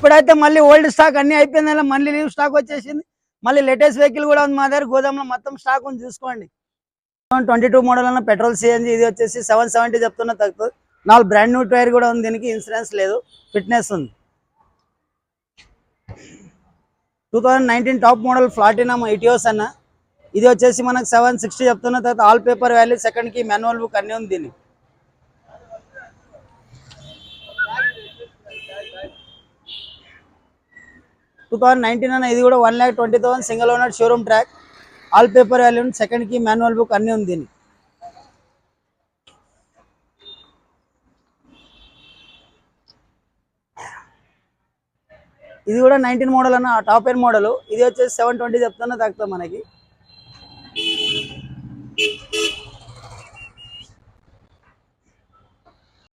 ఇప్పుడైతే మళ్ళీ old stock అన్ని అయిపోయింది, మళ్ళీ న్యూ స్టాక్ వచ్చేసింది. మళ్ళీ లేటెస్ట్ వెహికల్ కూడా ఉంది మా దగ్గర గోదాంలో, మొత్తం స్టాక్ ఉంది చూసుకోండి. 22 మోడల్ అన్న పెట్రోల్ సిఎన్జి, ఇది వచ్చేసి 770 చెప్తున్నా తగ్గుతుంది. 4 బ్రాండ్ న్యూ టైర్ కూడా ఉంది, దీనికి ఇన్సూరెన్స్ లేదు, ఫిట్నెస్ ఉంది. 2019 టాప్ మోడల్ ప్లాటినం ఇటియోస్ అన్న, ఇది వచ్చేసి మనకు 760 చెప్తున్న తర్వాత ఆల్ పేపర్ వాల్యూ, సెకండ్ కి మాన్యువల్ బుక్ అన్నీ ఉంది దీనికి. 2019 అన్న, ఇది కూడా 1,20,000 single owner showroom track, all paper value, second కి మాన్యువల్ బుక్ అన్నీ ఉంది దీనికి. ఇది కూడా 19 మోడల్ అన్న, టాప్ ఎండ్ మోడల్, ఇది వచ్చేసి 720 చెప్తున్నా తగ్గుతుంది మనకి.